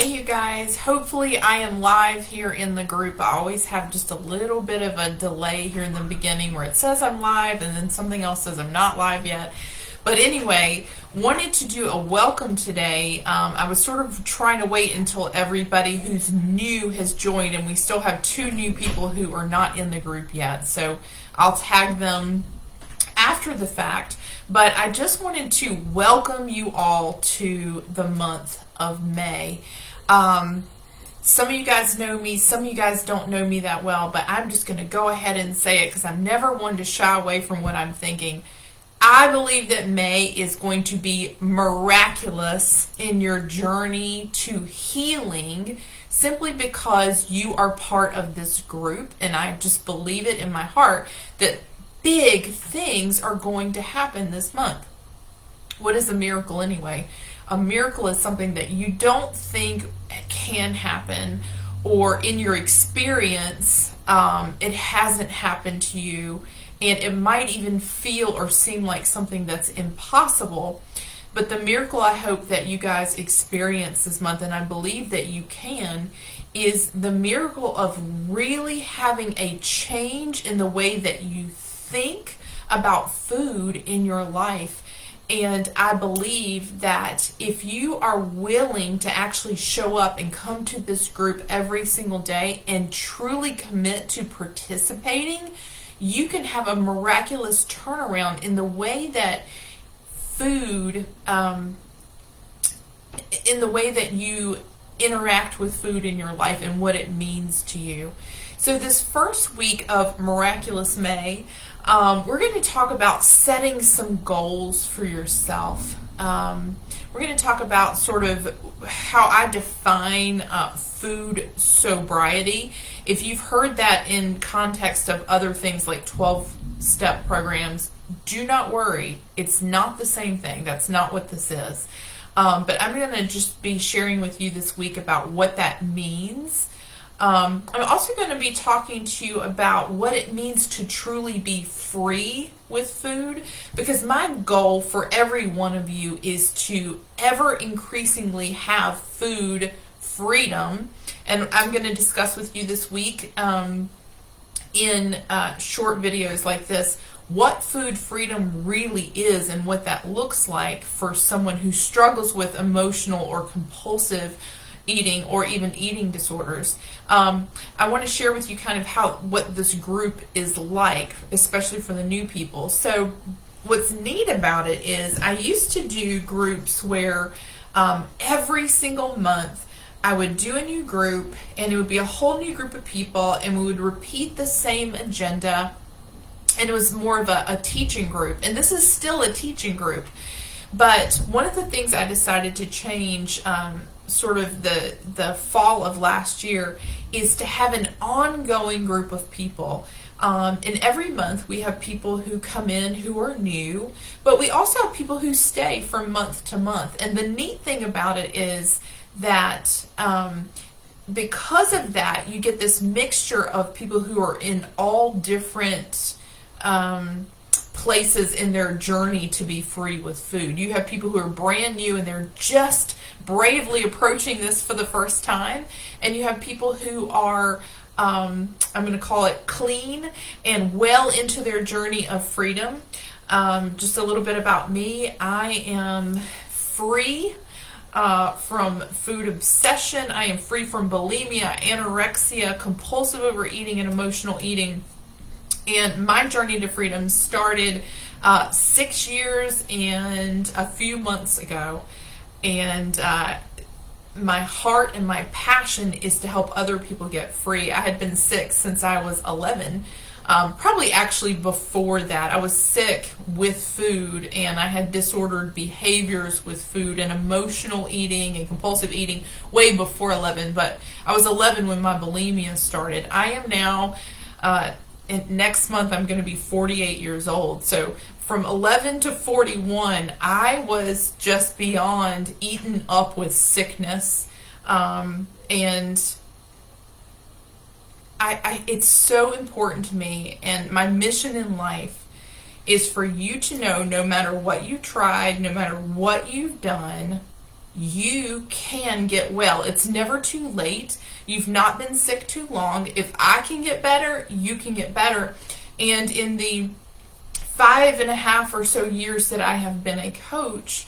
Hey you guys, hopefully I am live here in the group. I always have just a little bit of a delay here in the beginning where it says I'm live and then something else says I'm not live yet. But anyway, wanted to do a welcome today. I was sort of trying to wait until everybody who's new has joined, and we still have two new people who are not in the group yet. So I'll tag them after the fact. But I just wanted to welcome you all to the month of May. Some of you guys know me, some of you guys don't know me that well, but I'm just going to go ahead and say it because I'm never one to shy away from what I'm thinking. I believe that May is going to be miraculous in your journey to healing simply because you are part of this group, and I just believe it in my heart that big things are going to happen this month. What is a miracle anyway? A miracle is something that you don't think can happen, or in your experience, it hasn't happened to you, and it might even feel or seem like something that's impossible. But the miracle I hope that you guys experience this month, and I believe that you can, is the miracle of really having a change in the way that you think about food in your life. And I believe that if you are willing to actually show up and come to this group every single day and truly commit to participating, you can have a miraculous turnaround in the way that food, in the way that you interact with food in your life and what it means to you. So this first week of Miraculous May, we're going to talk about setting some goals for yourself. We're going to talk about sort of how I define food sobriety. If you've heard that in context of other things like 12-step programs, do not worry. It's not the same thing. That's not what this is. But I'm going to just be sharing with you this week about what that means. I'm also going to be talking to you about what it means to truly be free with food, because my goal for every one of you is to ever increasingly have food freedom. And I'm going to discuss with you this week in short videos like this what food freedom really is and what that looks like for someone who struggles with emotional or compulsive eating or even eating disorders. I want to share with you kind of what this group is like, especially for the new people. So what's neat about it is I used to do groups where every single month I would do a new group, and it would be a whole new group of people, and we would repeat the same agenda, and it was more of a teaching group. And this is still a teaching group, but one of the things I decided to change sort of the fall of last year is to have an ongoing group of people. And every month we have people who come in who are new, but we also have people who stay from month to month. And the neat thing about it is that because of that, you get this mixture of people who are in all different places in their journey to be free with food. You have people who are brand new and they're just bravely approaching this for the first time, and you have people who are I'm going to call it clean and well into their journey of freedom. Just a little bit about me. I am free from food obsession. I am free from bulimia, anorexia, compulsive overeating, and emotional eating. And my journey to freedom started 6 years and a few months ago. And my heart and my passion is to help other people get free. I had been sick since I was 11. Probably actually before that. I was sick with food, and I had disordered behaviors with food and emotional eating and compulsive eating way before 11. But I was 11 when my bulimia started. I am now... and next month I'm going to be 48 years old. So from 11 to 41, I was just beyond eaten up with sickness. And it's so important to me. And my mission in life is for you to know, no matter what you tried, no matter what you've done, you can get well. It's never too late. You've not been sick too long. If I can get better, you can get better. And in the 5.5 or so years that I have been a coach,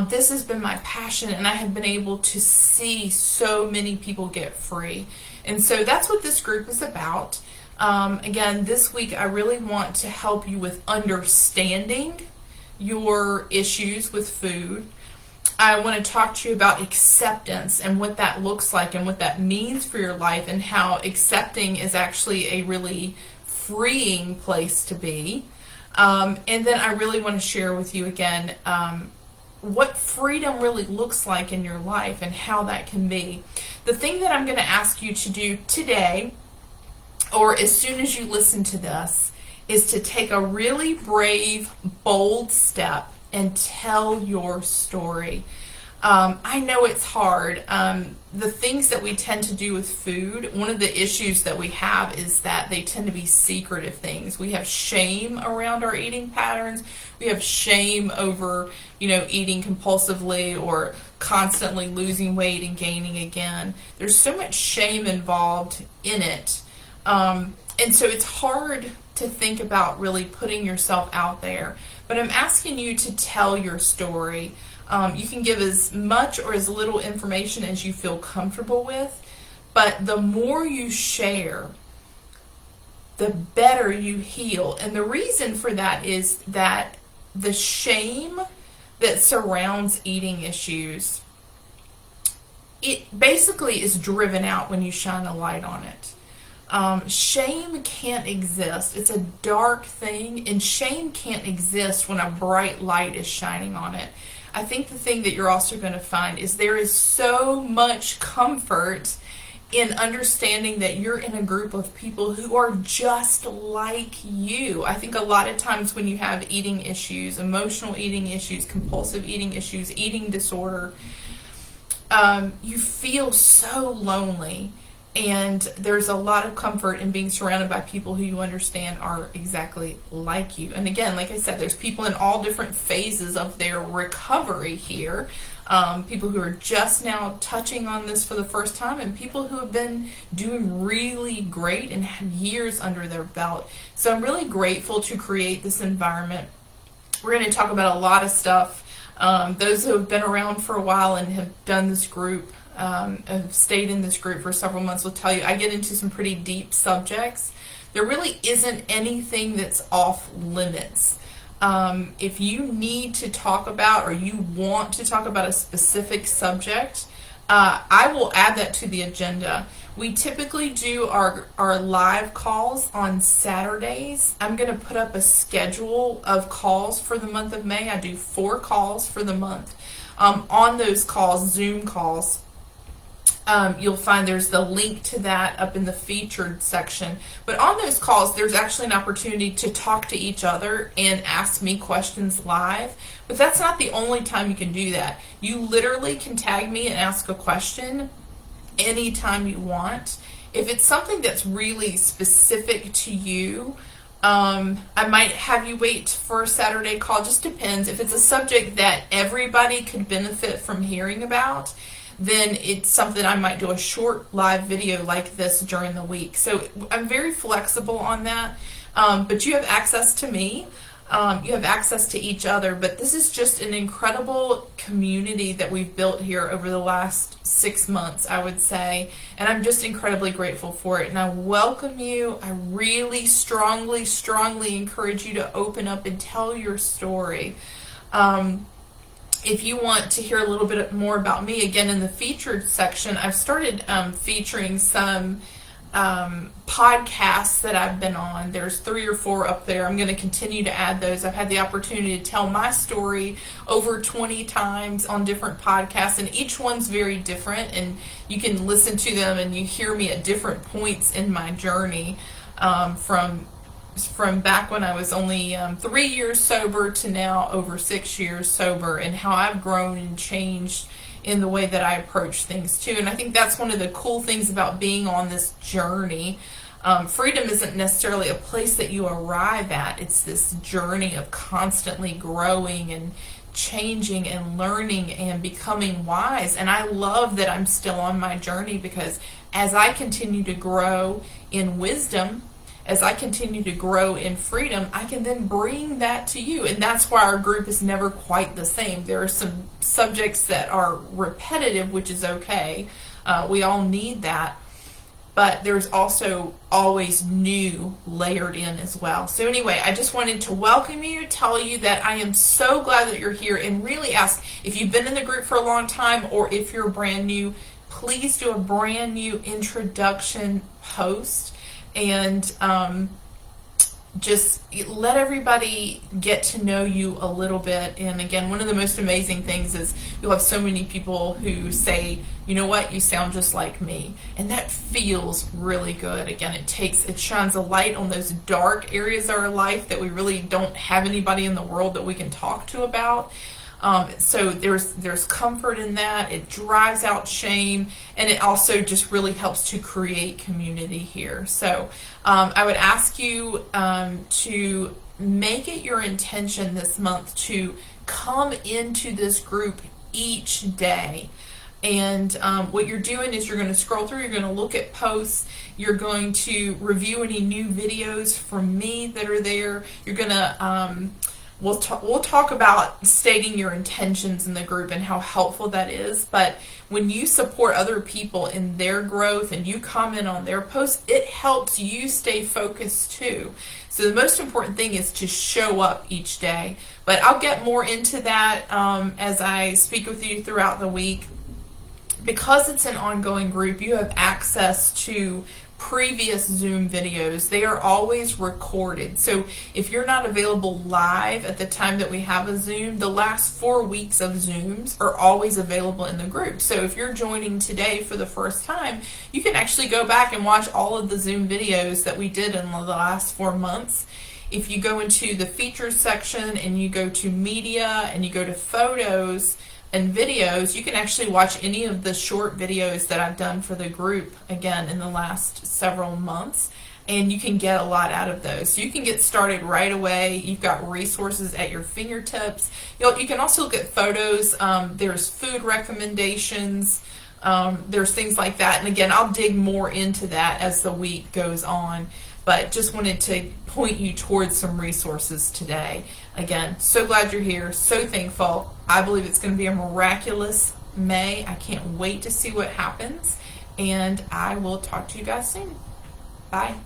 this has been my passion, and I have been able to see so many people get free. And so that's what this group is about. Again, this week I really want to help you with understanding your issues with food. I want to talk to you about acceptance and what that looks like and what that means for your life, and how accepting is actually a really freeing place to be. And then I really want to share with you again what freedom really looks like in your life and how that can be. The thing that I'm going to ask you to do today, or as soon as you listen to this, is to take a really brave, bold step and tell your story. I know it's hard. The things that we tend to do with food, one of the issues that we have is that they tend to be secretive things. We have shame around our eating patterns. We have shame over, eating compulsively or constantly losing weight and gaining again. There's so much shame involved in it. And so it's hard to think about really putting yourself out there. But I'm asking you to tell your story. You can give as much or as little information as you feel comfortable with, but the more you share, the better you heal. And the reason for that is that the shame that surrounds eating issues, it basically is driven out when you shine a light on it. Shame can't exist. It's a dark thing, and shame can't exist when a bright light is shining on it. I think the thing that you're also going to find is there is so much comfort in understanding that you're in a group of people who are just like you. I think a lot of times when you have eating issues, emotional eating issues, compulsive eating issues, eating disorder, you feel so lonely. And there's a lot of comfort in being surrounded by people who you understand are exactly like you. And again, like I said, there's people in all different phases of their recovery here. People who are just now touching on this for the first time, and people who have been doing really great and have years under their belt. So I'm really grateful to create this environment. We're going to talk about a lot of stuff. Those who have been around for a while and have done this group, have stayed in this group for several months, will tell you I get into some pretty deep subjects. There really isn't anything that's off limits. If you need to talk about, or you want to talk about a specific subject, I will add that to the agenda. We typically do our live calls on Saturdays. I'm going to put up a schedule of calls for the month of May. I do 4 calls for the month. On those calls, Zoom calls, you'll find there's the link to that up in the featured section. But on those calls, there's actually an opportunity to talk to each other and ask me questions live. But that's not the only time you can do that. You literally can tag me and ask a question anytime you want. If it's something that's really specific to you, I might have you wait for a Saturday call. Just depends. If it's a subject that everybody could benefit from hearing about, then it's something I might do a short live video like this during the week. So I'm very flexible on that. But you have access to me. You have access to each other. But this is just an incredible community that we've built here over the last 6 months, I would say. And I'm just incredibly grateful for it. And I welcome you. I really strongly, strongly encourage you to open up and tell your story. If you want to hear a little bit more about me, again, in the featured section, I've started featuring some podcasts that I've been on. There's 3 or 4 up there. I'm going to continue to add those. I've had the opportunity to tell my story over 20 times on different podcasts, and each one's very different, and you can listen to them and you hear me at different points in my journey, from back when I was only 3 years sober to now over 6 years sober, and how I've grown and changed in the way that I approach things too. And I think that's one of the cool things about being on this journey. Freedom isn't necessarily a place that you arrive at. It's this journey of constantly growing and changing and learning and becoming wise. And I love that I'm still on my journey, because as I continue to grow in wisdom, as I continue to grow in freedom, I can then bring that to you. And that's why our group is never quite the same. There are some subjects that are repetitive, which is okay. We all need that. But there's also always new layered in as well. So anyway, I just wanted to welcome you, tell you that I am so glad that you're here, and really ask, if you've been in the group for a long time or if you're brand new, please do a brand new introduction post, and just let everybody get to know you a little bit. And again, one of the most amazing things is you'll have so many people who say, you know what, you sound just like me. And that feels really good. Again, it shines a light on those dark areas of our life that we really don't have anybody in the world that we can talk to about. So there's comfort in that. It drives out shame, and it also just really helps to create community here. So I would ask you to make it your intention this month to come into this group each day. And what you're doing is you're going to scroll through, you're going to look at posts, you're going to review any new videos from me that are there. You're going to we'll talk about stating your intentions in the group and how helpful that is. But when you support other people in their growth and you comment on their posts, it helps you stay focused too. So the most important thing is to show up each day. But I'll get more into that as I speak with you throughout the week. Because it's an ongoing group, you have access to previous Zoom videos. They are always recorded. So if you're not available live at the time that we have a Zoom, the last 4 weeks of Zooms are always available in the group. So if you're joining today for the first time, you can actually go back and watch all of the Zoom videos that we did in the last 4 months. If you go into the features section and you go to media and you go to photos and videos, you can actually watch any of the short videos that I've done for the group, again, in the last several months, and you can get a lot out of those. So you can get started right away. You've got resources at your fingertips. You can also look at photos. There's food recommendations. There's things like that. And again, I'll dig more into that as the week goes on. But just wanted to point you towards some resources today. Again, so glad you're here, so thankful. I believe it's going to be a miraculous May. I can't wait to see what happens, and I will talk to you guys soon. Bye.